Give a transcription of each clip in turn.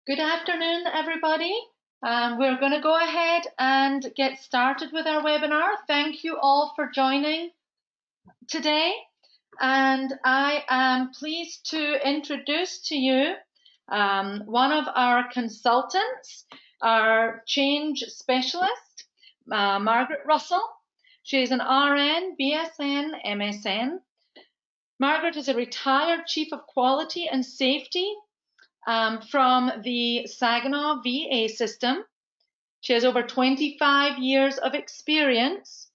Good afternoon, everybody. We're going to go ahead and get started with our webinar. Thank you all for joining today. And I am pleased to introduce to you one of our consultants, our change specialist, Margaret Russell. She's an RN, BSN, MSN. Margaret is a retired Chief of Quality and Safety from the Saginaw VA system. She has over 25 years of experience.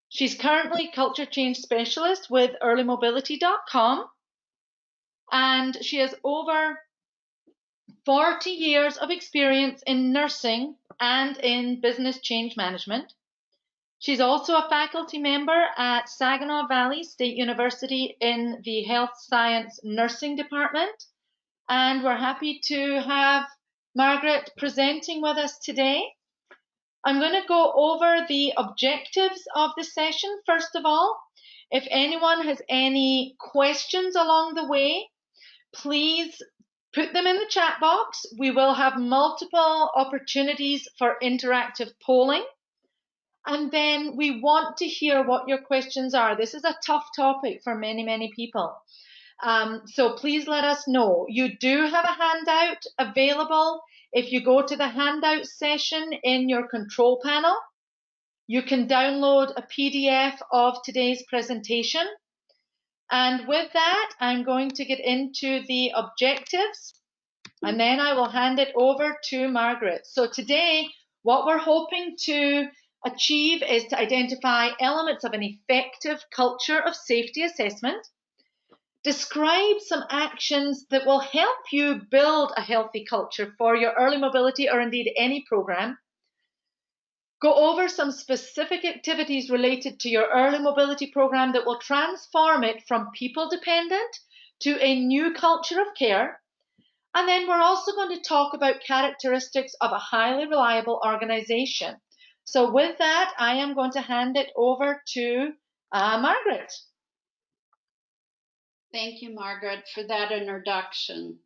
She's currently Culture Change Specialist with earlymobility.com, and she has over 40 years of experience in nursing and in business change management. She's also a faculty member at Saginaw Valley State University in the Health Science Nursing Department. And we're happy to have Margaret presenting with us today. I'm going to go over the objectives of the session. First of all, if anyone has any questions along the way, please put them in the chat box. We will have multiple opportunities for interactive polling. And then we want to hear what your questions are. This is a tough topic for many people. So please let us know. You do have a handout available. If you go to the handout session in your control panel, you can download a PDF of today's presentation. And with that, I'm going to get into the objectives, and then I will hand it over to Margaret. So today, what we're hoping to achieve is to identify elements of an effective culture of safety assessment, describe some actions that will help you build a healthy culture for your early mobility or indeed any program. Go over some specific activities related to your early mobility program that will transform it from people dependent to a new culture of care. And then we're also going to talk about characteristics of a highly reliable organization. So with that, I am going to hand it over to Margaret. Thank you, Margaret, for that introduction.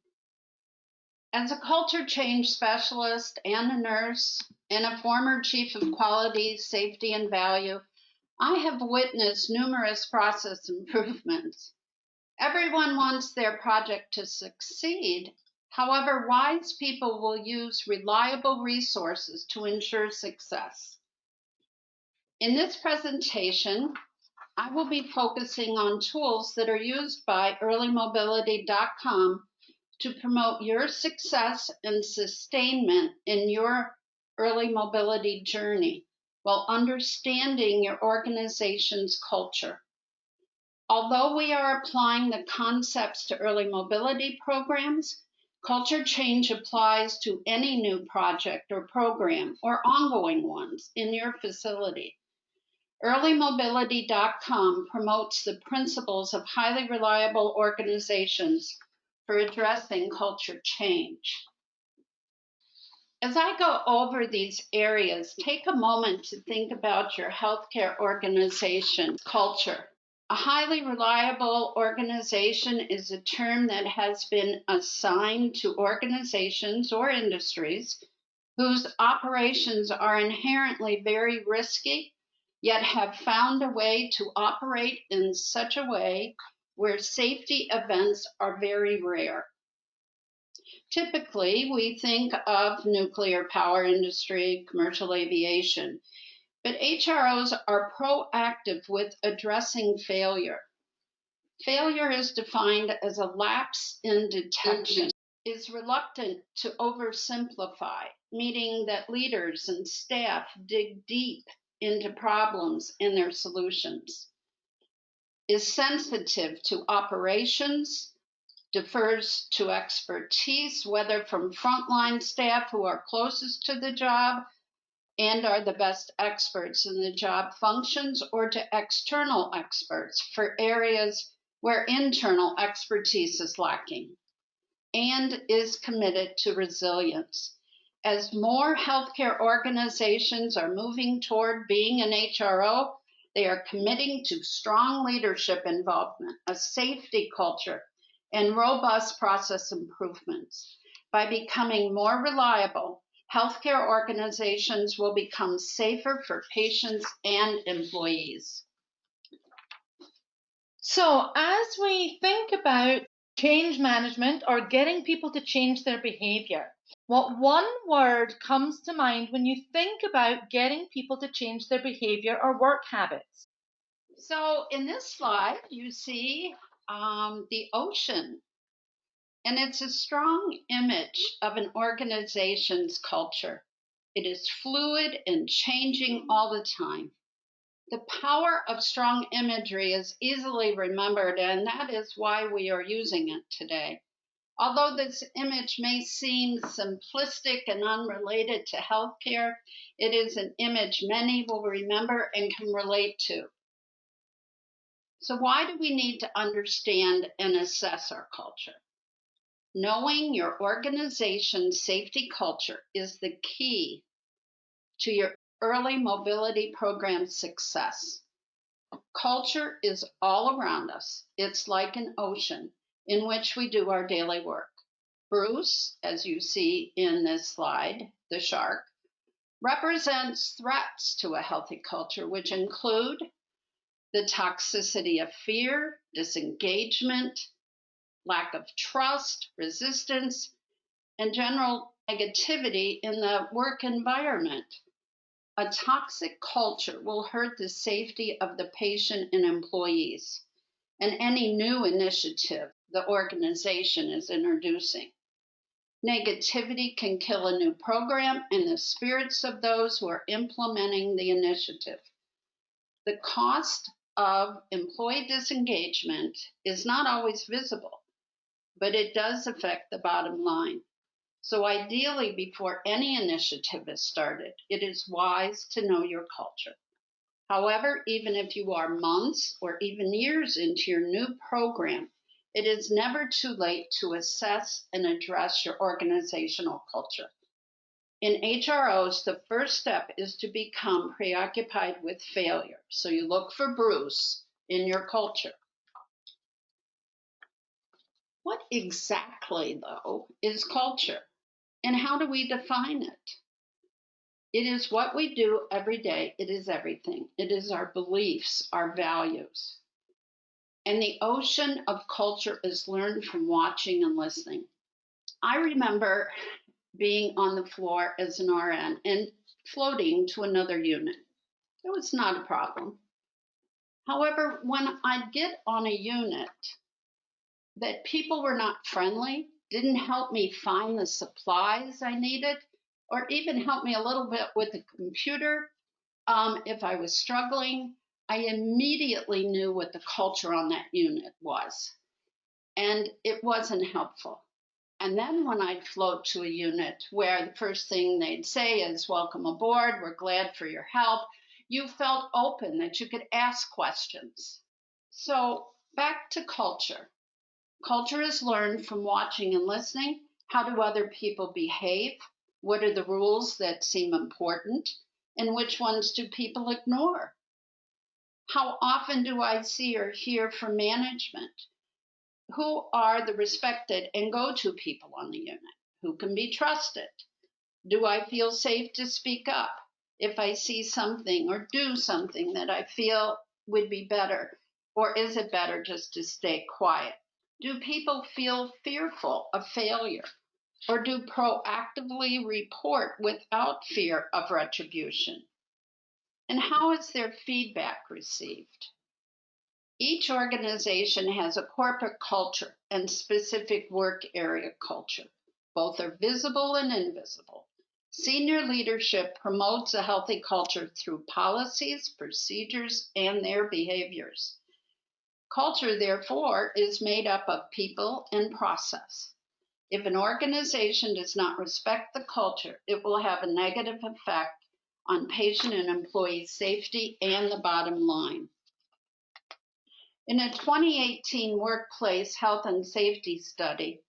As a culture change specialist and a nurse and a former chief of quality, safety, and value, I have witnessed numerous process improvements. Everyone wants their project to succeed. However, wise people will use reliable resources to ensure success. In this presentation, I will be focusing on tools that are used by earlymobility.com to promote your success and sustainment in your early mobility journey while understanding your organization's culture. Although we are applying the concepts to early mobility programs, culture change applies to any new project or program or ongoing ones in your facility. earlymobility.com promotes the principles of highly reliable organizations for addressing culture change. As I go over these areas, take a moment to think about your healthcare organization culture. A highly reliable organization is a term that has been assigned to organizations or industries whose operations are inherently very risky, yet have found a way to operate in such a way where safety events are very rare. Typically, we think of nuclear power industry, commercial aviation, but HROs are proactive with addressing failure. Failure is defined as a lapse in detection, is reluctant to oversimplify, meaning that leaders and staff dig deep into problems and their solutions, is sensitive to operations, defers to expertise, whether from frontline staff who are closest to the job and are the best experts in the job functions, or to external experts for areas where internal expertise is lacking, and is committed to resilience. As more healthcare organizations are moving toward being an HRO, they are committing to strong leadership involvement, a safety culture, and robust process improvements. By becoming more reliable, healthcare organizations will become safer for patients and employees. So, as we think about change management or getting people to change their behavior, what one word comes to mind when you think about getting people to change their behavior or work habits? So, in this slide, you see the ocean, and it's a strong image of an organization's culture. It is fluid and changing all the time. The power of strong imagery is easily remembered, and that is why we are using it today. Although this image may seem simplistic and unrelated to healthcare, it is an image many will remember and can relate to. So, why do we need to understand and assess our culture? Knowing your organization's safety culture is the key to your early mobility program success. Culture is all around us. It's like an ocean in which we do our daily work. Bruce, as you see in this slide, the shark, represents threats to a healthy culture, which include the toxicity of fear, disengagement, lack of trust, resistance, and general negativity in the work environment. A toxic culture will hurt the safety of the patient and employees and any new initiative the organization is introducing. Negativity can kill a new program and the spirits of those who are implementing the initiative. The cost of employee disengagement is not always visible, but it does affect the bottom line. So ideally, before any initiative is started, it is wise to know your culture. However, even if you are months or even years into your new program, it is never too late to assess and address your organizational culture. In HROs, the first step is to become preoccupied with failure. So you look for Bruce in your culture. What exactly, though, is culture? And how do we define it? It is what we do every day. It is everything. It is our beliefs, our values. And the ocean of culture is learned from watching and listening. I remember being on the floor as an RN and floating to another unit. It was not a problem. However, when I'd get on a unit that people were not friendly, didn't help me find the supplies I needed, or even help me a little bit with the computer, if I was struggling, I immediately knew what the culture on that unit was. And it wasn't helpful. And then when I'd float to a unit where the first thing they'd say is, "Welcome aboard, we're glad for your help," you felt open, that you could ask questions. So back to culture. Culture is learned from watching and listening. How do other people behave? What are the rules that seem important? And which ones do people ignore? How often do I see or hear from management? Who are the respected and go-to people on the unit? Who can be trusted? Do I feel safe to speak up if I see something or do something that I feel would be better? Or is it better just to stay quiet? Do people feel fearful of failure? Or do proactively report without fear of retribution? And how is their feedback received? Each organization has a corporate culture and specific work area culture. Both are visible and invisible. Senior leadership promotes a healthy culture through policies, procedures, and their behaviors. Culture, therefore, is made up of people and process. If an organization does not respect the culture, it will have a negative effect on patient and employee safety and the bottom line. In a 2018 workplace health and safety study,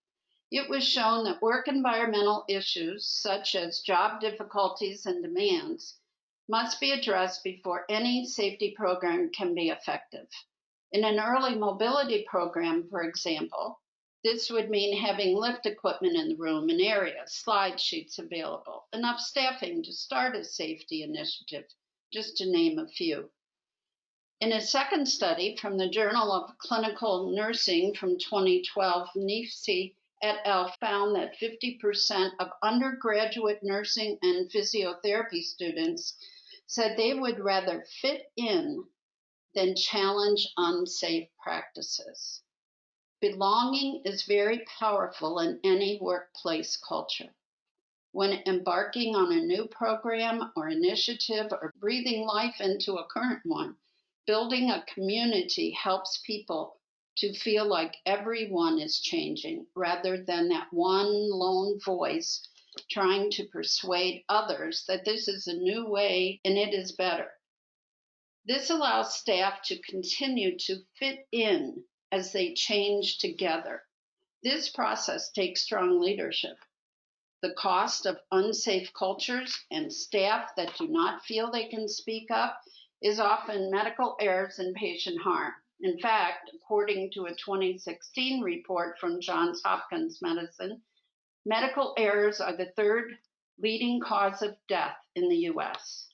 it was shown that work environmental issues such as job difficulties and demands must be addressed before any safety program can be effective. In an early mobility program, for example, This would mean having lift equipment in the room and area, slide sheets available, enough staffing to start a safety initiative, just to name a few. In a second study from the Journal of Clinical Nursing from 2012, Nifsi et al. Found that 50% of undergraduate nursing and physiotherapy students said they would rather fit in than challenge unsafe practices. Belonging is very powerful in any workplace culture. When embarking on a new program or initiative or breathing life into a current one, building a community helps people to feel like everyone is changing rather than that one lone voice trying to persuade others that this is a new way and it is better. This allows staff to continue to fit in as they change together. This process takes strong leadership. The cost of unsafe cultures and staff that do not feel they can speak up is often medical errors and patient harm. In fact, according to a 2016 report from Johns Hopkins Medicine, medical errors are the third leading cause of death in the US.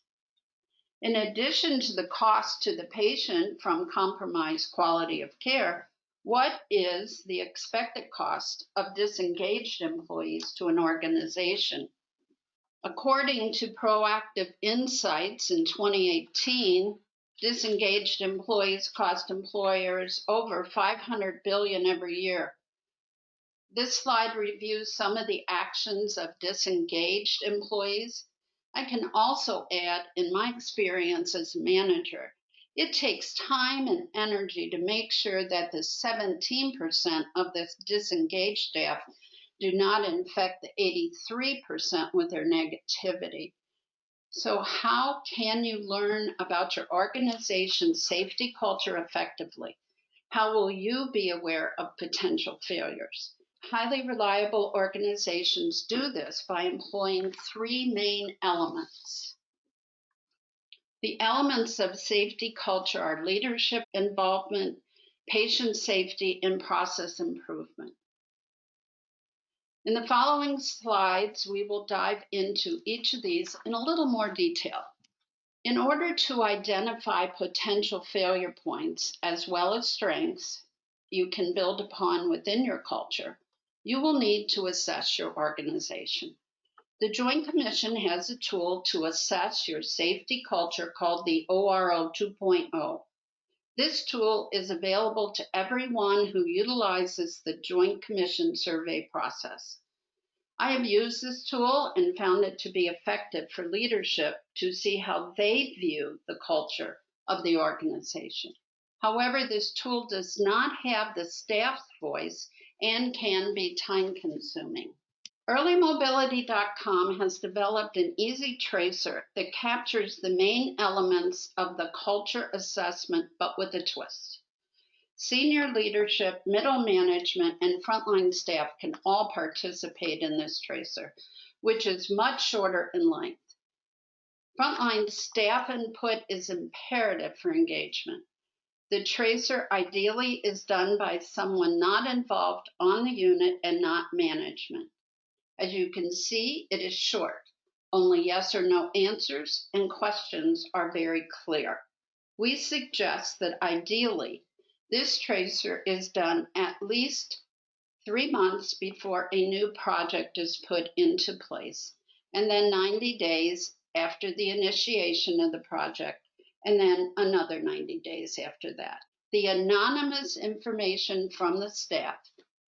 In addition to the cost to the patient from compromised quality of care, what is the expected cost of disengaged employees to an organization? According to Proactive Insights in 2018, disengaged employees cost employers over $500 billion every year. This slide reviews some of the actions of disengaged employees. I can also add, in my experience as a manager, it takes time and energy to make sure that the 17% of this disengaged staff do not infect the 83% with their negativity. So how can you learn about your organization's safety culture effectively? How will you be aware of potential failures? Highly reliable organizations do this by employing three main elements. The elements of safety culture are leadership involvement, patient safety, and process improvement. In the following slides, we will dive into each of these in a little more detail. In order to identify potential failure points as well as strengths you can build upon within your culture, you will need to assess your organization. The Joint Commission has a tool to assess your safety culture called the ORO 2.0. This tool is available to everyone who utilizes the Joint Commission survey process. I have used this tool and found it to be effective for leadership to see how they view the culture of the organization. However, this tool does not have the staff's voice and can be time-consuming. EarlyMobility.com has developed an easy tracer that captures the main elements of the culture assessment, but with a twist. Senior leadership, middle management, and frontline staff can all participate in this tracer, which is much shorter in length. Frontline staff input is imperative for engagement. The tracer ideally is done by someone not involved on the unit and not management. As you can see, it is short. Only yes or no answers and questions are very clear. We suggest that ideally, this tracer is done at least 3 months before a new project is put into place, and then 90 days after the initiation of the project, and then another 90 days after that. The anonymous information from the staff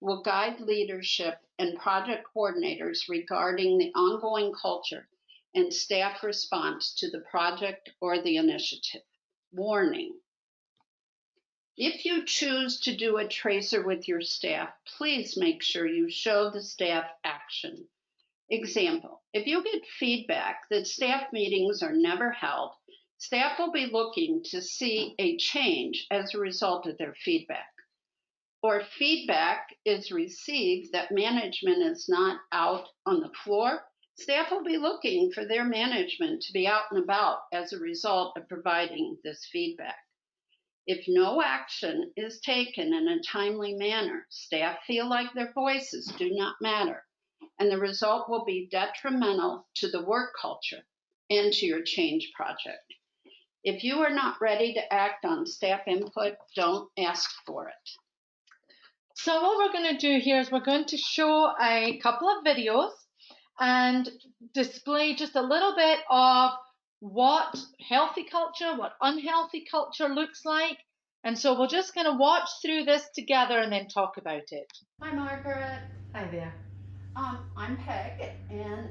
will guide leadership and project coordinators regarding the ongoing culture and staff response to the project or the initiative. Warning: if you choose to do a tracer with your staff, please make sure you show the staff action. Example: if you get feedback that staff meetings are never held, staff will be looking to see a change as a result of their feedback. Or feedback is received that management is not out on the floor, staff will be looking for their management to be out and about as a result of providing this feedback. If no action is taken in a timely manner, staff feel like their voices do not matter, and the result will be detrimental to the work culture and to your change project. If you are not ready to act on staff input, don't ask for it. So what we're going to do here is we're going to show a couple of videos and display just a little bit of what healthy culture, what unhealthy culture looks like. And so we're just going to watch through this together and then talk about it. Hi, Margaret. Hi there. I'm Peg, and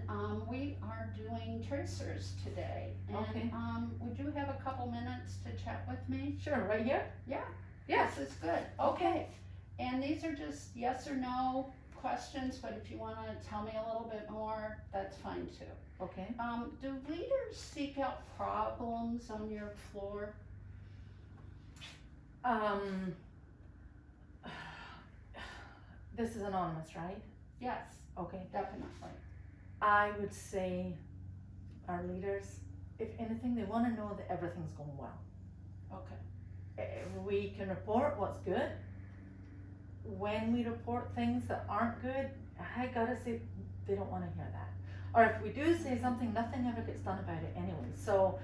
we are doing tracers today. And, Okay. would you have a couple minutes to chat with me? Sure, right here? Yeah. Yes. This is good. Okay. And these are just yes or no questions, but if you want to tell me a little bit more, that's fine too. Okay. Do leaders seek out problems on your floor? This is anonymous, right? Yes, Okay. definitely. I would say our leaders, if anything, they want to know that everything's going well. Okay. We can report what's good. When we report things that aren't good, I gotta say they don't want to hear that. Or if we do say something, nothing ever gets done about it anyway. So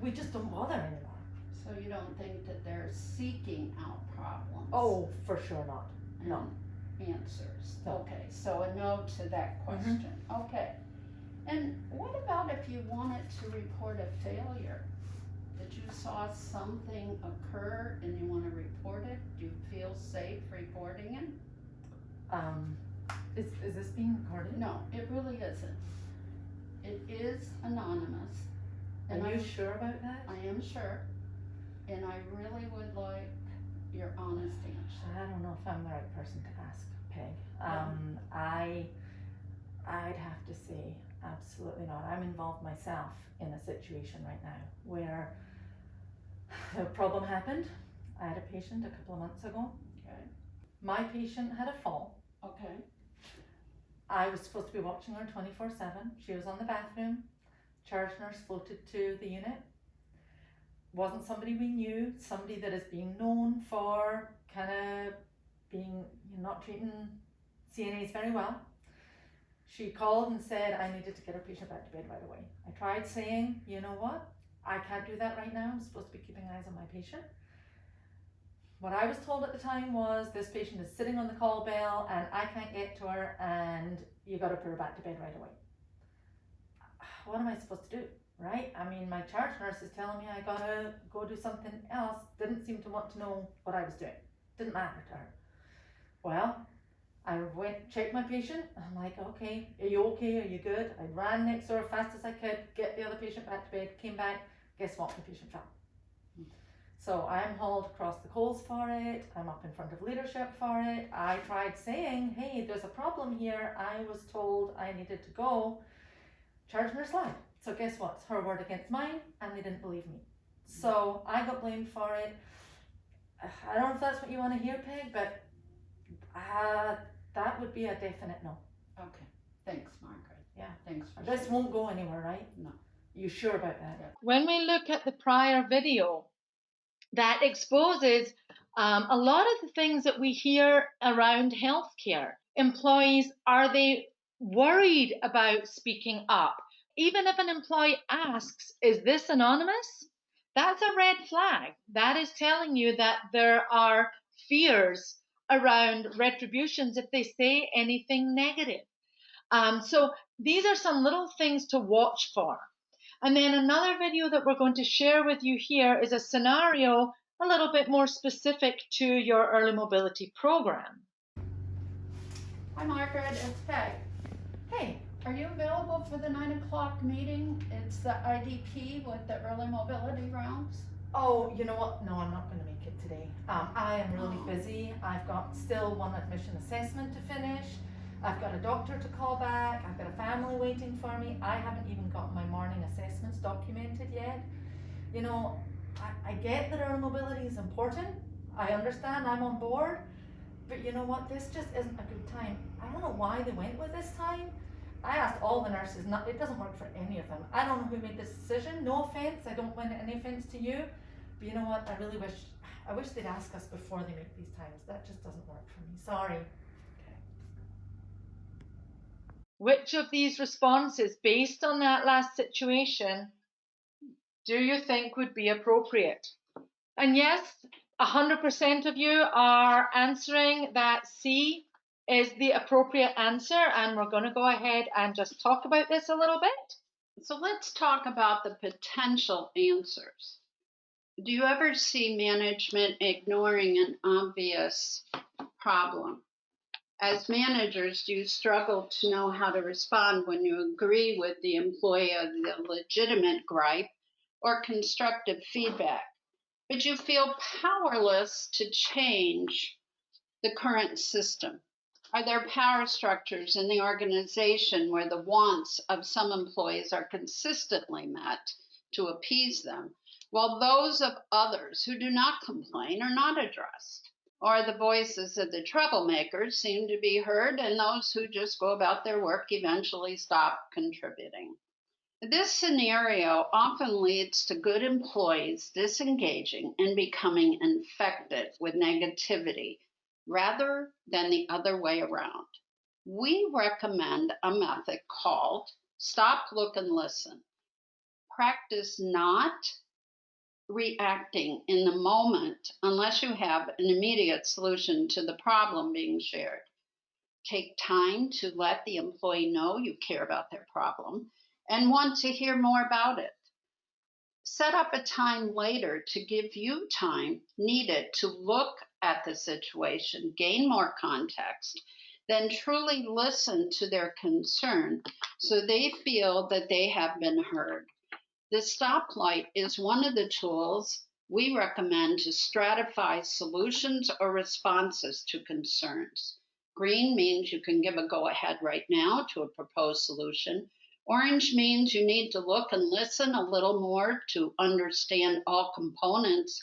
we just don't bother anymore. So you don't think that they're seeking out problems? Oh, for sure not. No. Answers. No. Okay, so a no to that question. Okay. And what about if you wanted to report a failure? That you saw something occur and you want to report it? Do you feel safe reporting it? Is this being recorded? No, it really isn't. It is anonymous. Are you sure about that? I am sure. And I really would like your honest answer. I don't know if I'm the right person to ask, Peg. I'd have to say absolutely not. I'm involved myself in a situation right now where a problem happened. I had a patient a couple of months ago. Okay. My patient had a fall. Okay. I was supposed to be watching her 24/7. She was on the bathroom. Charge nurse floated to the unit. Wasn't somebody we knew, somebody that is being known for kind of being not treating CNAs very well. She called and said I needed to get her patient back to bed right away. I tried saying, you know what, I can't do that right now. I'm supposed to be keeping eyes on my patient. What I was told at the time was this patient is sitting on the call bell and I can't get to her and you got to put her back to bed right away. What am I supposed to do? Right? I mean, my charge nurse is telling me I gotta go do something else. Didn't seem to want to know what I was doing. Didn't matter to her. Well, I went, checked my patient. I'm like, okay, are you okay? Are you good? I ran next door as fast as I could, get the other patient back to bed, came back. Guess what? The patient fell. So I'm hauled across the coals for it. I'm up in front of leadership for it. I tried saying, hey, there's a problem here. I was told I needed to go. Charge nurse lied. So guess what? It's her word against mine, and they didn't believe me. So I got blamed for it. I don't know if that's what you want to hear, Peg, but that would be a definite no. Okay. Thanks, Margaret. Yeah. Thanks for This won't go anywhere, right? No. You sure about that? When we look at the prior video, that exposes a lot of the things that we hear around healthcare. Employees, are they worried about speaking up? Even if an employee asks, is this anonymous? That's a red flag. That is telling you that there are fears around retributions if they say anything negative. So these are some little things to watch for. And then another video that we're going to share with you here is a scenario a little bit more specific to your early mobility program. Hi, Margaret. It's Peg. Hey, are you available for the 9 o'clock meeting? It's the IDP with the early mobility rounds. Oh, you know what? No, I'm not going to make it today. I am really busy. I've got still one admission assessment to finish. I've got a doctor to call back. I've got a family waiting for me. I haven't even got my morning assessments documented yet. You know, I get that early mobility is important. I understand. I'm on board. But you know what? This just isn't a good time. I don't know why they went with this time. I asked all the nurses. It doesn't work for any of them. I don't know who made this decision. No offense. I don't mean any offense to you. But you know what? I wish they'd ask us before they make these times. That just doesn't work for me. Sorry. Which of these responses, based on that last situation, do you think would be appropriate? And yes, 100% of you are answering that C is the appropriate answer, and we're going to go ahead and just talk about this a little bit. So let's talk about the potential answers. Do you ever see management ignoring an obvious problem? As managers, do you struggle to know how to respond when you agree with the employee of the legitimate gripe or constructive feedback, but you feel powerless to change the current system? Are there power structures in the organization where the wants of some employees are consistently met to appease them, while those of others who do not complain are not addressed? Or the voices of the troublemakers seem to be heard, and those who just go about their work eventually stop contributing? This scenario often leads to good employees disengaging and becoming infected with negativity rather than the other way around. We recommend a method called Stop, Look, and Listen. Practice not reacting in the moment unless you have an immediate solution to the problem being shared. Take time to let the employee know you care about their problem and want to hear more about it. Set up a time later to give you time needed to look at the situation, gain more context, then truly listen to their concern so they feel that they have been heard. The stoplight is one of the tools we recommend to stratify solutions or responses to concerns. Green means you can give a go-ahead right now to a proposed solution. Orange means you need to look and listen a little more to understand all components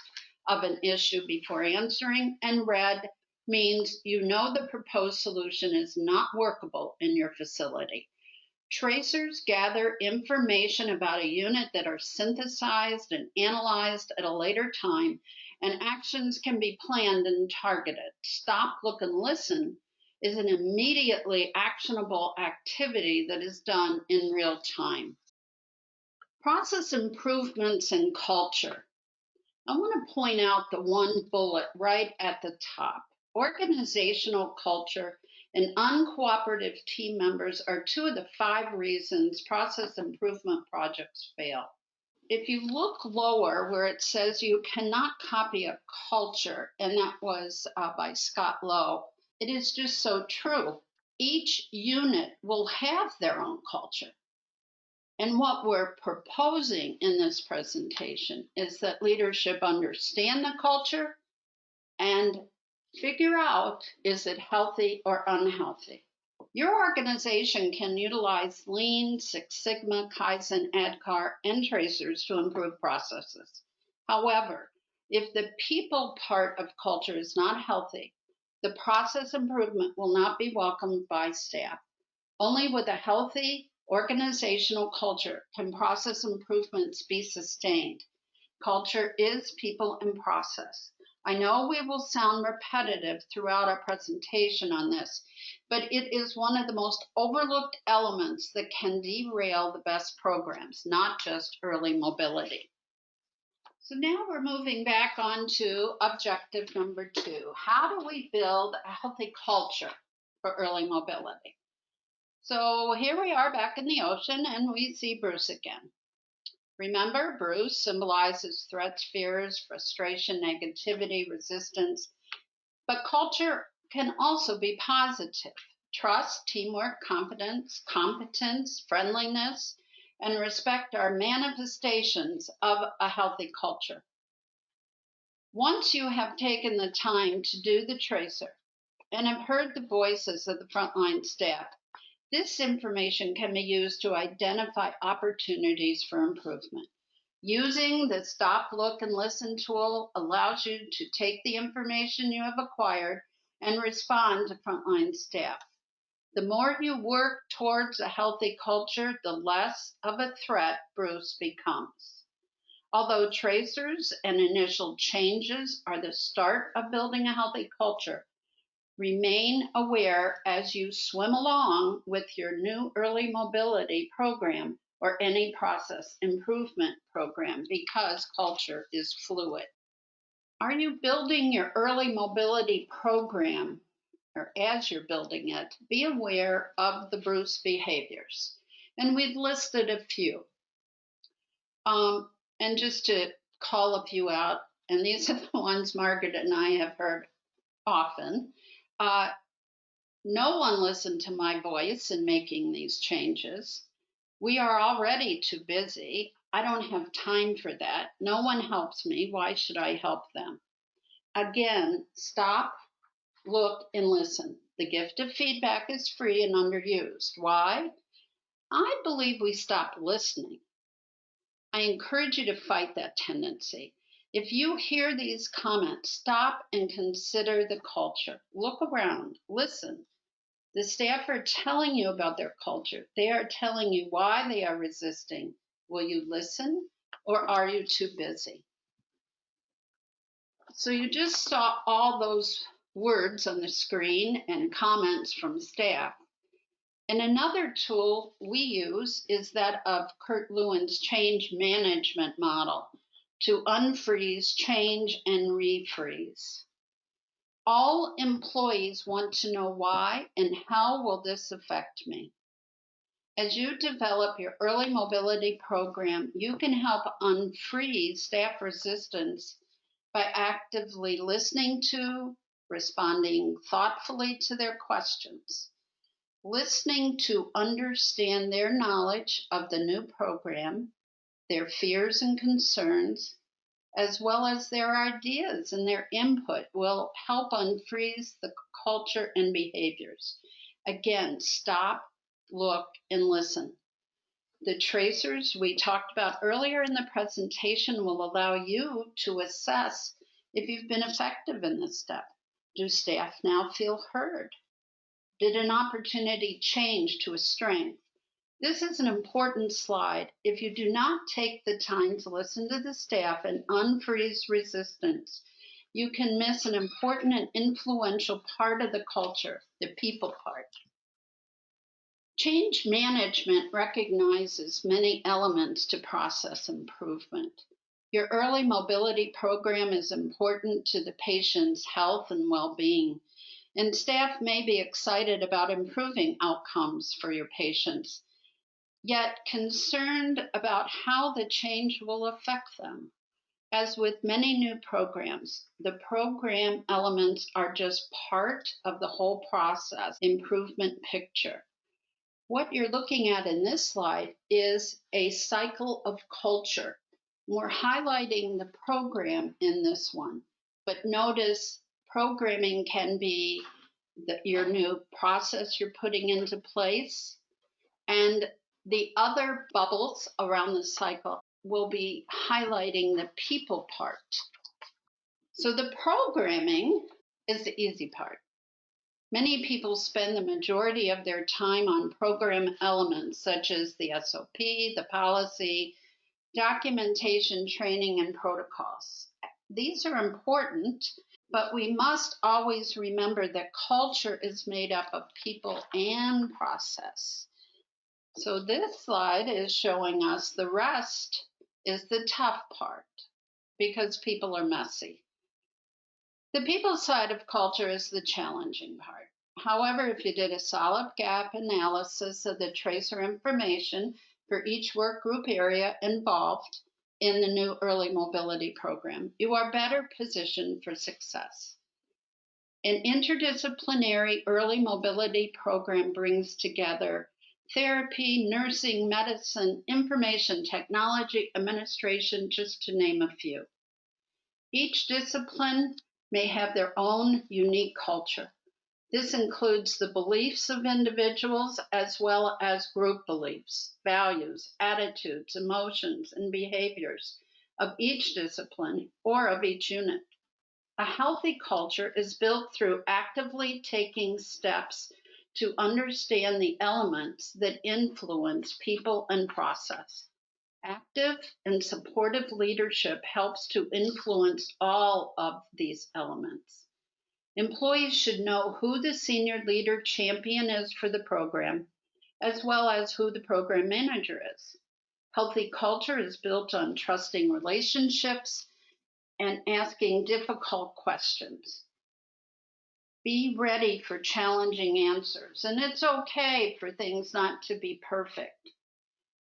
of an issue before answering. And red means you know the proposed solution is not workable in your facility. Tracers gather information about a unit that are synthesized and analyzed at a later time, and actions can be planned and targeted. Stop, look, and listen is an immediately actionable activity that is done in real time. Process improvements in culture. I want to point out the one bullet right at the top. Organizational culture and uncooperative team members are two of the 5 reasons process improvement projects fail. If you look lower where it says you cannot copy a culture, and that was by Scott Lowe, it is just so true. Each unit will have their own culture. And what we're proposing in this presentation is that leadership understand the culture and figure out, is it healthy or unhealthy? Your organization can utilize Lean, Six Sigma, Kaizen, ADKAR, and tracers to improve processes. However, if the people part of culture is not healthy, the process improvement will not be welcomed by staff. Only with a healthy organizational culture can process improvements be sustained. Culture is people and process. I know we will sound repetitive throughout our presentation on this, but it is one of the most overlooked elements that can derail the best programs, not just early mobility. So now we're moving back on to objective number 2. How do we build a healthy culture for early mobility? So here we are back in the ocean, and we see Bruce again. Remember, Bruce symbolizes threats, fears, frustration, negativity, resistance. But culture can also be positive. Trust, teamwork, confidence, competence, friendliness, and respect are manifestations of a healthy culture. Once you have taken the time to do the tracer and have heard the voices of the frontline staff, this information can be used to identify opportunities for improvement. Using the Stop, Look, and Listen tool allows you to take the information you have acquired and respond to frontline staff. The more you work towards a healthy culture, the less of a threat Bruce becomes. Although tracers and initial changes are the start of building a healthy culture, remain aware as you swim along with your new early mobility program or any process improvement program because culture is fluid. Are you building your early mobility program, or as you're building it, be aware of the Bruce behaviors? And we've listed a few. And just to call a few out, and these are the ones Margaret and I have heard often. No one listened to my voice in making these changes. We are already too busy. I don't have time for that. No one helps me. Why should I help them? Again, stop, look, and listen. The gift of feedback is free and underused. Why? I believe we stop listening. I encourage you to fight that tendency. If you hear these comments, stop and consider the culture. Look around, listen. The staff are telling you about their culture. They are telling you why they are resisting. Will you listen, or are you too busy? So you just saw all those words on the screen and comments from staff. And another tool we use is that of Kurt Lewin's change management model to unfreeze, change, and refreeze. All employees want to know why and how will this affect me. As you develop your early mobility program, you can help unfreeze staff resistance by actively listening to, responding thoughtfully to their questions, listening to understand their knowledge of the new program, their fears and concerns, as well as their ideas and their input will help unfreeze the culture and behaviors. Again, stop, look, and listen. The tracers we talked about earlier in the presentation will allow you to assess if you've been effective in this step. Do staff now feel heard? Did an opportunity change to a strength? This is an important slide. If you do not take the time to listen to the staff and unfreeze resistance, you can miss an important and influential part of the culture, the people part. Change management recognizes many elements to process improvement. Your early mobility program is important to the patient's health and well-being, and staff may be excited about improving outcomes for your patients, yet concerned about how the change will affect them. As with many new programs, the program elements are just part of the whole process improvement picture. What you're looking at in this slide is a cycle of culture. We're highlighting the program in this one, but notice programming can be your new process you're putting into place, and the other bubbles around the cycle will be highlighting the people part. So the programming is the easy part. Many people spend the majority of their time on program elements such as the SOP, the policy, documentation, training, and protocols. These are important, but we must always remember that culture is made up of people and process. So this slide is showing us the rest is the tough part because people are messy. The people side of culture is the challenging part. However, if you did a solid gap analysis of the tracer information for each work group area involved in the new early mobility program, you are better positioned for success. An interdisciplinary early mobility program brings together therapy, nursing, medicine, information technology, administration, just to name a few. Each discipline may have their own unique culture. This includes the beliefs of individuals as well as group beliefs, values, attitudes, emotions, and behaviors of each discipline or of each unit. A healthy culture is built through actively taking steps to understand the elements that influence people and process. Active and supportive leadership helps to influence all of these elements. Employees should know who the senior leader champion is for the program, as well as who the program manager is. Healthy culture is built on trusting relationships and asking difficult questions. Be ready for challenging answers, and it's okay for things not to be perfect.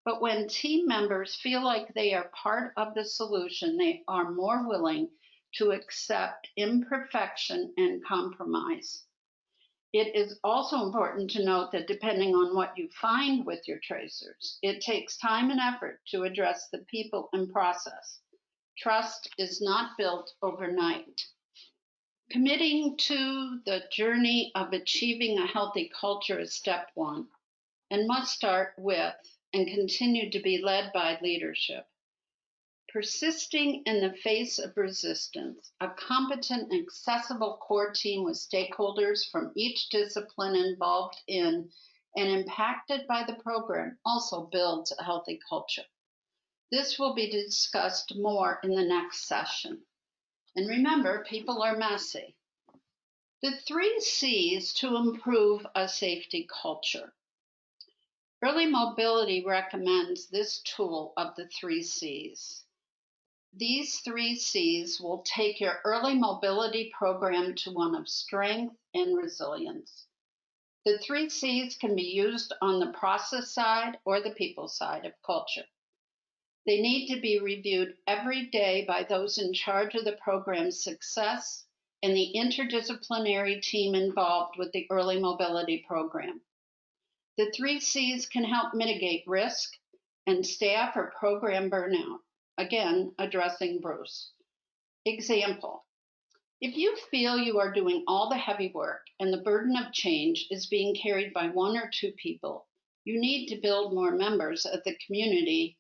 But when team members feel like they are part of the solution, they are more willing to accept imperfection and compromise. It is also important to note that depending on what you find with your tracers, it takes time and effort to address the people and process. Trust is not built overnight. Committing to the journey of achieving a healthy culture is step one and must start with and continue to be led by leadership. Persisting in the face of resistance, a competent and accessible core team with stakeholders from each discipline involved in and impacted by the program also builds a healthy culture. This will be discussed more in the next session. And remember, people are messy. The 3 C's to improve a safety culture. Early Mobility recommends this tool of the 3 C's. These 3 C's will take your early mobility program to one of strength and resilience. The 3 C's can be used on the process side or the people side of culture. They need to be reviewed every day by those in charge of the program's success and the interdisciplinary team involved with the early mobility program. The 3 C's can help mitigate risk and staff or program burnout. Again, addressing Bruce. Example, if you feel you are doing all the heavy work and the burden of change is being carried by 1 or 2 people, you need to build more members of the community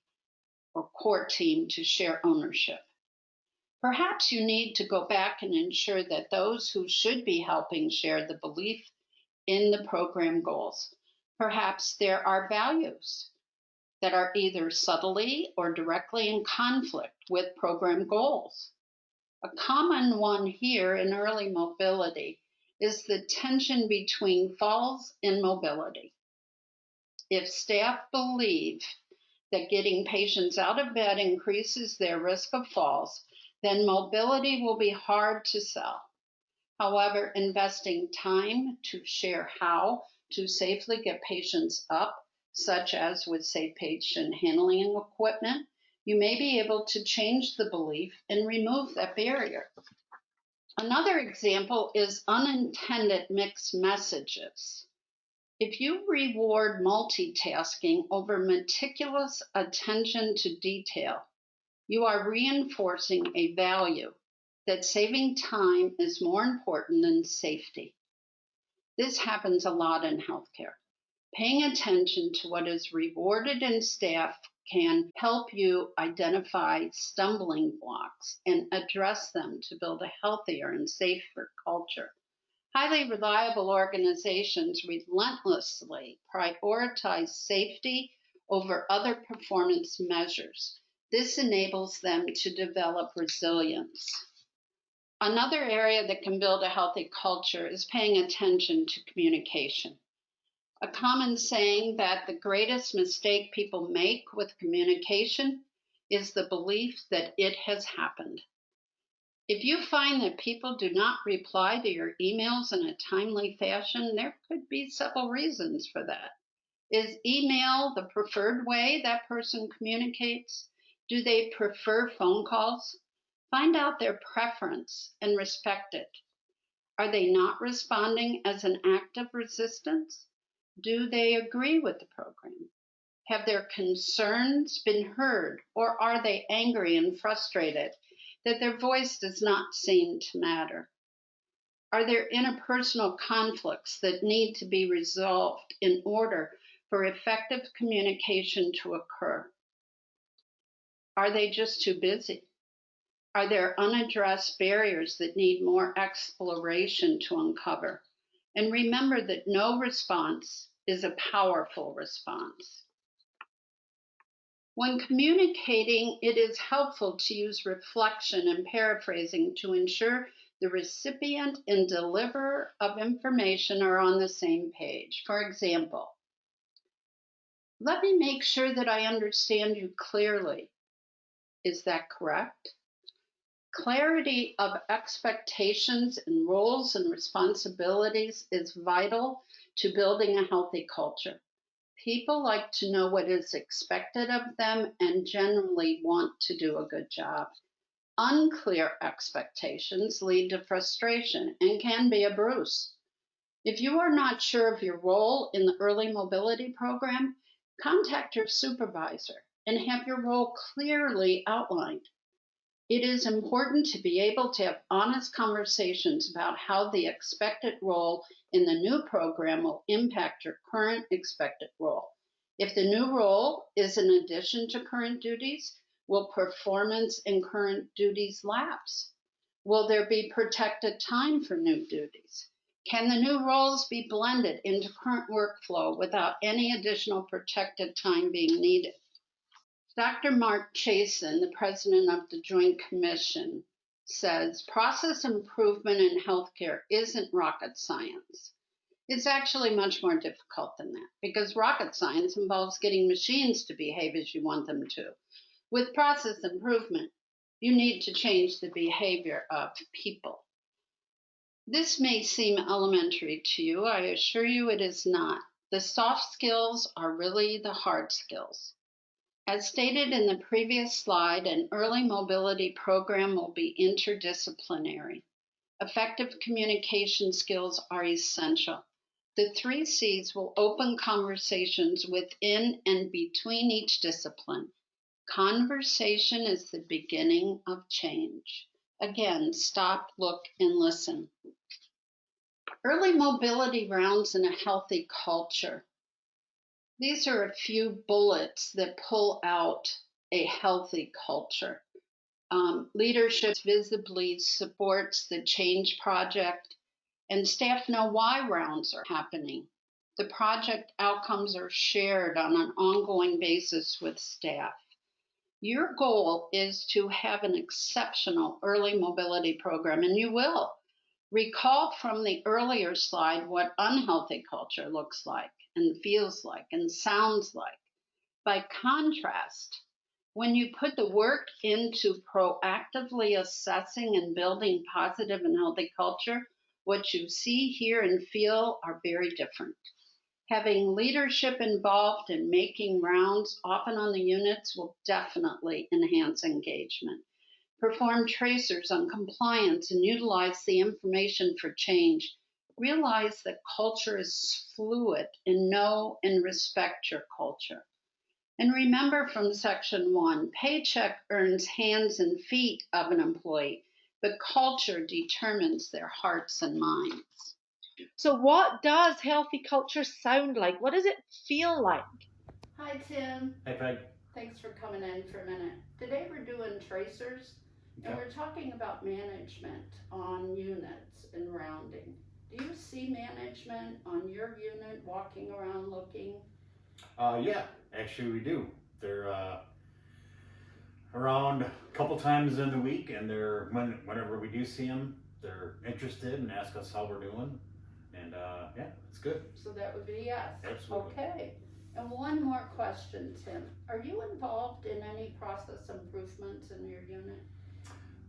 or core team to share ownership. Perhaps you need to go back and ensure that those who should be helping share the belief in the program goals. Perhaps there are values that are either subtly or directly in conflict with program goals. A common one here in early mobility is the tension between falls and mobility. If staff believe that getting patients out of bed increases their risk of falls, then mobility will be hard to sell. However, investing time to share how to safely get patients up, such as with safe patient handling equipment, you may be able to change the belief and remove that barrier. Another example is unintended mixed messages. If you reward multitasking over meticulous attention to detail, you are reinforcing a value that saving time is more important than safety. This happens a lot in healthcare. Paying attention to what is rewarded in staff can help you identify stumbling blocks and address them to build a healthier and safer culture. Highly reliable organizations relentlessly prioritize safety over other performance measures. This enables them to develop resilience. Another area that can build a healthy culture is paying attention to communication. A common saying that the greatest mistake people make with communication is the belief that it has happened. If you find that people do not reply to your emails in a timely fashion, there could be several reasons for that. Is email the preferred way that person communicates? Do they prefer phone calls? Find out their preference and respect it. Are they not responding as an act of resistance? Do they agree with the program? Have their concerns been heard, or are they angry and frustrated that their voice does not seem to matter? Are there interpersonal conflicts that need to be resolved in order for effective communication to occur? Are they just too busy? Are there unaddressed barriers that need more exploration to uncover? And remember that no response is a powerful response. When communicating, it is helpful to use reflection and paraphrasing to ensure the recipient and deliverer of information are on the same page. For example, let me make sure that I understand you clearly. Is that correct? Clarity of expectations and roles and responsibilities is vital to building a healthy culture. People like to know what is expected of them and generally want to do a good job. Unclear expectations lead to frustration and can be a bruise. If you are not sure of your role in the early mobility program, contact your supervisor and have your role clearly outlined. It is important to be able to have honest conversations about how the expected role in the new program will impact your current expected role. If the new role is in addition to current duties, will performance in current duties lapse? Will there be protected time for new duties? Can the new roles be blended into current workflow without any additional protected time being needed? Dr. Mark Chasin, the president of the Joint Commission, says process improvement in healthcare isn't rocket science. It's actually much more difficult than that because rocket science involves getting machines to behave as you want them to. With process improvement, you need to change the behavior of people. This may seem elementary to you. I assure you it is not. The soft skills are really the hard skills. As stated in the previous slide, an early mobility program will be interdisciplinary. Effective communication skills are essential. The 3 C's will open conversations within and between each discipline. Conversation is the beginning of change. Again, stop, look, and listen. Early mobility rounds in a healthy culture. These are a few bullets that pull out a healthy culture. Leadership visibly supports the change project, and staff know why rounds are happening. The project outcomes are shared on an ongoing basis with staff. Your goal is to have an exceptional early mobility program, and you will. Recall from the earlier slide what unhealthy culture looks like and feels like and sounds like. By contrast, when you put the work into proactively assessing and building positive and healthy culture, what you see, hear, and feel are very different. Having leadership involved in making rounds, often on the units, will definitely enhance engagement. Perform tracers on compliance and utilize the information for change. Realize that culture is fluid and know and respect your culture. And remember from section 1, paycheck earns hands and feet of an employee, but culture determines their hearts and minds. So what does healthy culture sound like? What does it feel like? Hi, Tim. Hey, Peg. Thanks for coming in for a minute. Today we're doing tracers, and we're talking about management on units and rounding. Do you see management on your unit walking around looking? Yeah, actually we do. They're around a couple times in the week, and whenever we do see them, they're interested and ask us how we're doing, and yeah, it's good. So that would be yes. Absolutely. Okay. And one more question, Tim. Are you involved in any process improvements in your unit?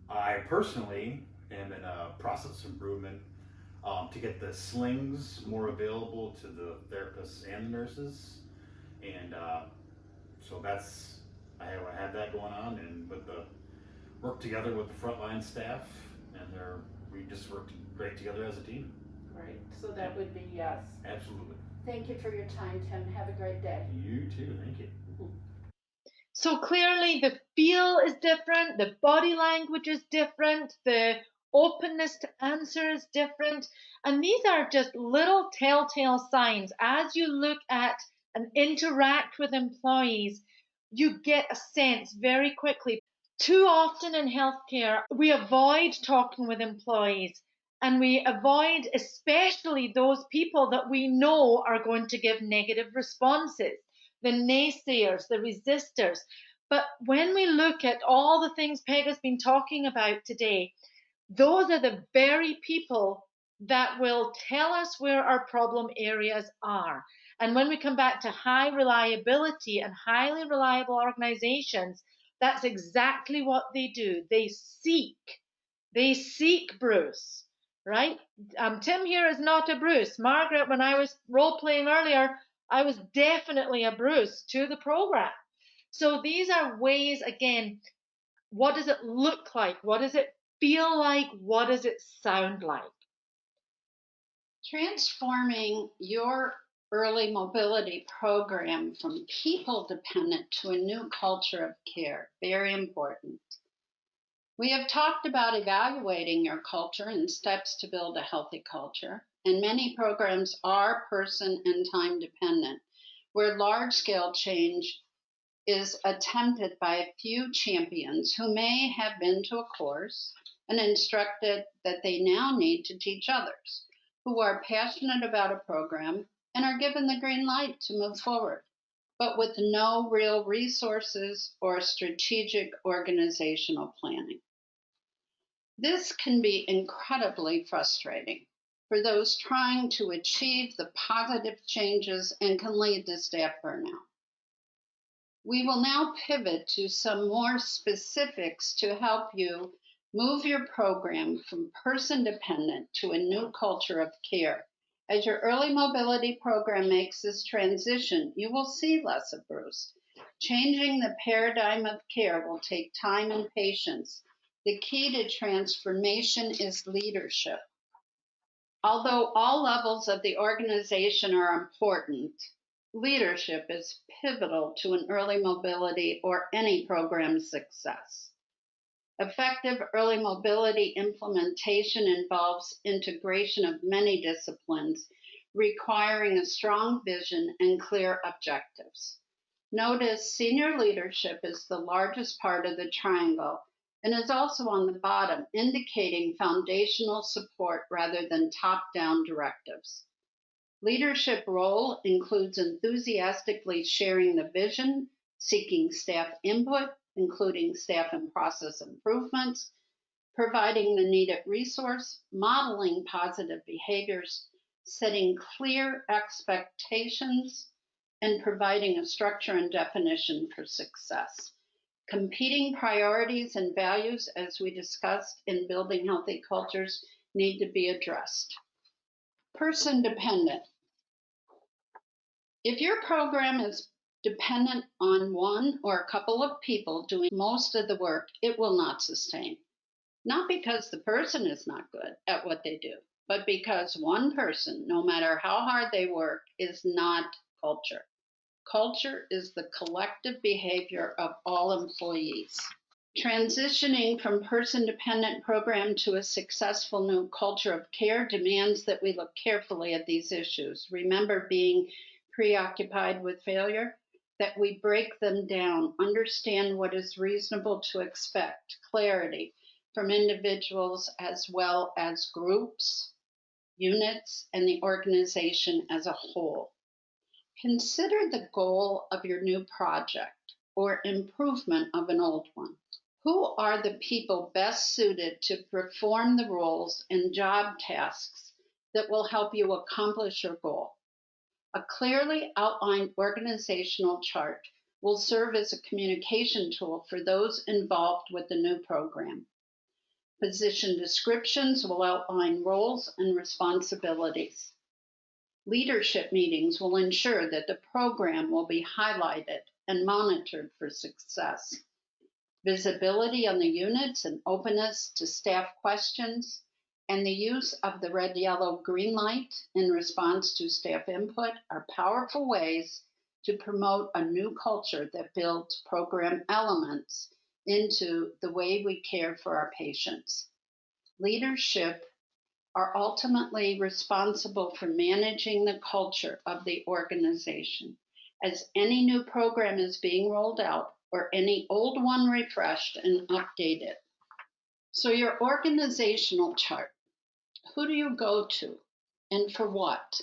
I personally am in a process improvement to get the slings more available to the therapists and the nurses, and so I have that going on, and with the work together with the frontline staff, and we just work great together as a team. Great. So that would be yes. Absolutely. Thank you for your time, Tim. Have a great day. You too. Thank you. So clearly the feel is different, the body language is different, the openness to answer is different. And these are just little telltale signs. As you look at and interact with employees, you get a sense very quickly. Too often in healthcare, we avoid talking with employees, and we avoid especially those people that we know are going to give negative responses. the naysayers, the resistors. But when we look at all the things Peg has been talking about today, those are the very people that will tell us where our problem areas are. And when we come back to high reliability and highly reliable organizations, that's exactly what they do. They seek Bruce, right? Tim here is not a Bruce. Margaret, when I was role playing earlier, I was definitely a Bruce to the program. So these are ways, again, what does it look like? What does it feel like? What does it sound like? Transforming your early mobility program from people dependent to a new culture of care, very important. We have talked about evaluating your culture and steps to build a healthy culture, and many programs are person and time dependent, where large scale change is attempted by a few champions who may have been to a course and instructed that they now need to teach others who are passionate about a program and are given the green light to move forward, but with no real resources or strategic organizational planning. This can be incredibly frustrating for those trying to achieve the positive changes and can lead to staff burnout. We will now pivot to some more specifics to help you move your program from person dependent to a new culture of care. As your early mobility program makes this transition, you will see less of Bruce. Changing the paradigm of care will take time and patience. The key to transformation is leadership. Although all levels of the organization are important, leadership is pivotal to an early mobility or any program's success. Effective early mobility implementation involves integration of many disciplines, requiring a strong vision and clear objectives. Notice senior leadership is the largest part of the triangle and is also on the bottom, indicating foundational support rather than top-down directives. Leadership role includes enthusiastically sharing the vision, seeking staff input, including staff and process improvements, providing the needed resource, modeling positive behaviors, setting clear expectations, and providing a structure and definition for success. Competing priorities and values, as we discussed in building healthy cultures, need to be addressed. Person dependent. If your program is dependent on one or a couple of people doing most of the work, it will not sustain. Not because the person is not good at what they do, but because one person, no matter how hard they work, is not culture. Culture is the collective behavior of all employees. Transitioning from person-dependent program to a successful new culture of care demands that we look carefully at these issues. Remember being preoccupied with failure, that we break them down, understand what is reasonable to expect, clarity from individuals as well as groups, units, and the organization as a whole. Consider the goal of your new project or improvement of an old one. Who are the people best suited to perform the roles and job tasks that will help you accomplish your goal? A clearly outlined organizational chart will serve as a communication tool for those involved with the new program. Position descriptions will outline roles and responsibilities. Leadership meetings will ensure that the program will be highlighted and monitored for success. Visibility on the units and openness to staff questions and the use of the red, yellow, green light in response to staff input are powerful ways to promote a new culture that builds program elements into the way we care for our patients. Leadership are ultimately responsible for managing the culture of the organization. As any new program is being rolled out or any old one refreshed and updated. So your organizational chart, who do you go to and for what?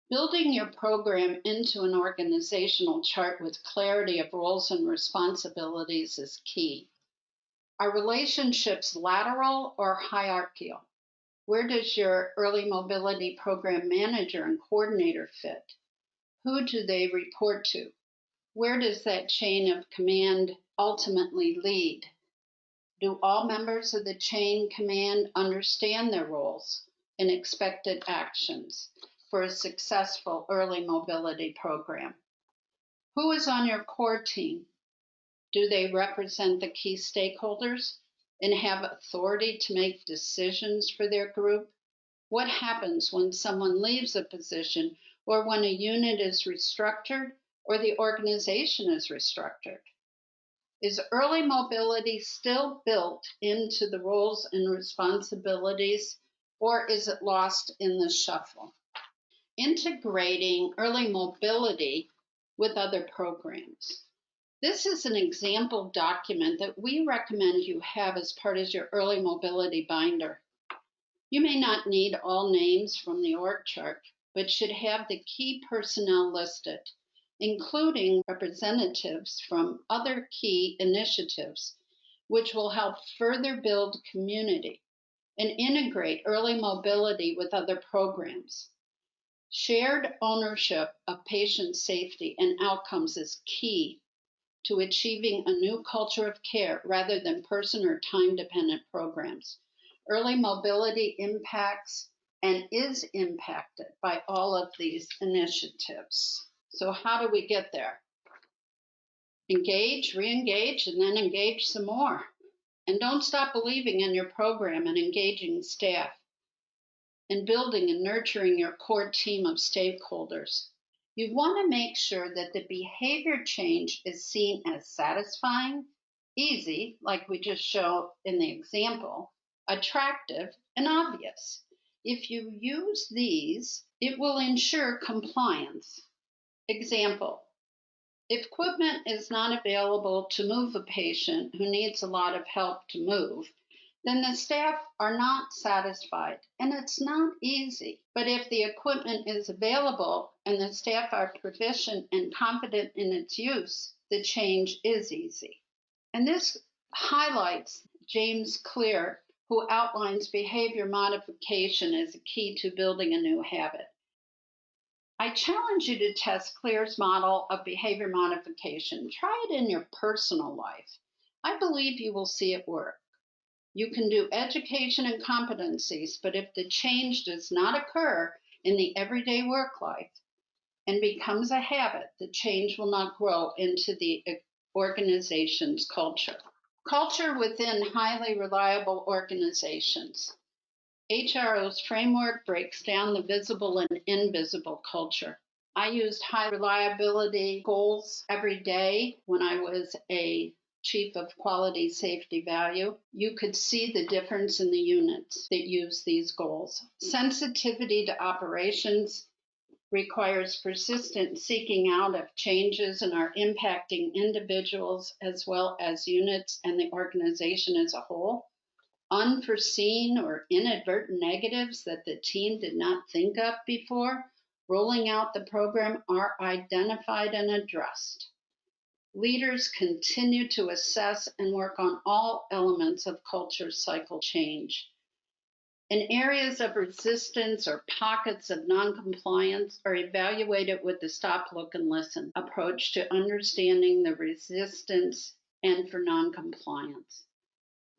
Building your program into an organizational chart with clarity of roles and responsibilities is key. Are relationships lateral or hierarchical? Where does your early mobility program manager and coordinator fit? Who do they report to? Where does that chain of command ultimately lead? Do all members of the chain command understand their roles and expected actions for a successful early mobility program? Who is on your core team? Do they represent the key stakeholders and have authority to make decisions for their group? What happens when someone leaves a position or when a unit is restructured or the organization is restructured? Is early mobility still built into the roles and responsibilities, or is it lost in the shuffle? Integrating early mobility with other programs. This is an example document that we recommend you have as part of your early mobility binder. You may not need all names from the org chart, but should have the key personnel listed, including representatives from other key initiatives, which will help further build community and integrate early mobility with other programs. Shared ownership of patient safety and outcomes is key to achieving a new culture of care rather than person or time-dependent programs. Early mobility impacts and is impacted by all of these initiatives. So how do we get there? Engage, re-engage, and then engage some more. And don't stop believing in your program and engaging staff and building and nurturing your core team of stakeholders. You want to make sure that the behavior change is seen as satisfying, easy, like we just showed in the example, attractive, and obvious. If you use these, it will ensure compliance. Example, if equipment is not available to move a patient who needs a lot of help to move, then the staff are not satisfied, and it's not easy. But if the equipment is available and the staff are proficient and confident in its use, the change is easy. And this highlights James Clear, who outlines behavior modification as a key to building a new habit. I challenge you to test Clear's model of behavior modification. Try it in your personal life. I believe you will see it work. You can do education and competencies, but if the change does not occur in the everyday work life and becomes a habit, the change will not grow into the organization's culture. Culture within highly reliable organizations. HRO's framework breaks down the visible and invisible culture. I used high reliability goals every day when I was a Chief of Quality Safety Value. You could see the difference in the units that use these goals. Sensitivity to operations requires persistent seeking out of changes and are impacting individuals as well as units and the organization as a whole. Unforeseen or inadvertent negatives that the team did not think of before rolling out the program are identified and addressed. Leaders continue to assess and work on all elements of culture cycle change. And areas of resistance or pockets of noncompliance are evaluated with the stop, look, and listen approach to understanding the resistance and for noncompliance.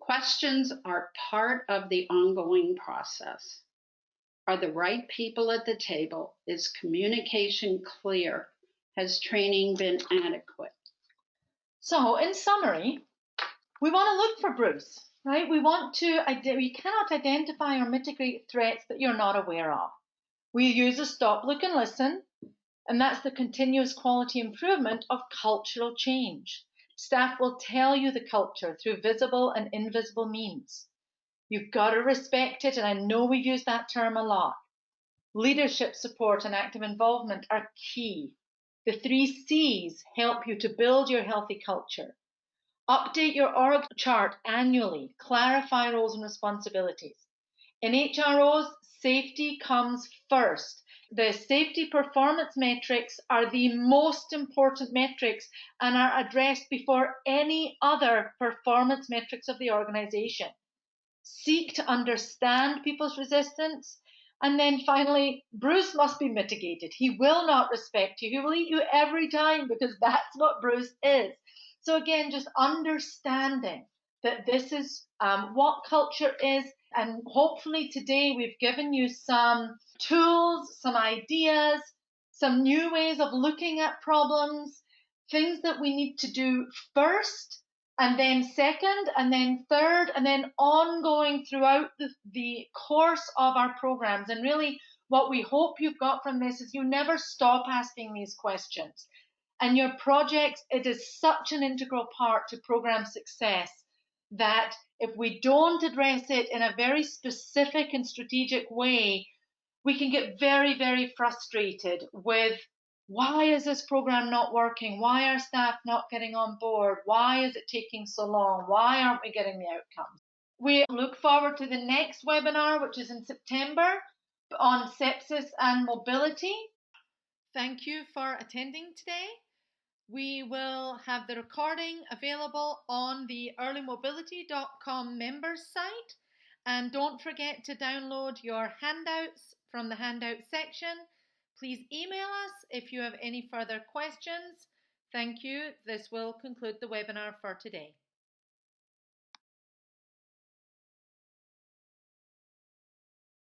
Questions are part of the ongoing process. Are the right people at the table? Is communication clear? Has training been adequate? So, in summary, we want to look for Bruce, right? We cannot identify or mitigate threats that you're not aware of. We use a stop, look, and listen, and that's the continuous quality improvement of cultural change. Staff will tell you the culture through visible and invisible means. You've got to respect it, and I know we use that term a lot. Leadership support and active involvement are key. The 3 C's help you to build your healthy culture. Update your org chart annually. Clarify roles and responsibilities. In HROs, safety comes first. The safety performance metrics are the most important metrics and are addressed before any other performance metrics of the organization. Seek to understand people's resistance. And then finally, Bruce must be mitigated. He will not respect you. He will eat you every time because that's what Bruce is. So again, just understanding that this is what culture is. And hopefully today we've given you some tools, some ideas, some new ways of looking at problems, things that we need to do first, and then second, and then third, and then ongoing throughout the course of our programs. And really, what we hope you've got from this is you never stop asking these questions. And your projects, it is such an integral part to program success that if we don't address it in a very specific and strategic way, we can get very, very frustrated with why is this program not working? Why are staff not getting on board? Why is it taking so long? Why aren't we getting the outcomes? We look forward to the next webinar, which is in September, on sepsis and mobility. Thank you for attending today. We will have the recording available on the earlymobility.com members site. And don't forget to download your handouts from the handout section. Please email us if you have any further questions. Thank you. This will conclude the webinar for today.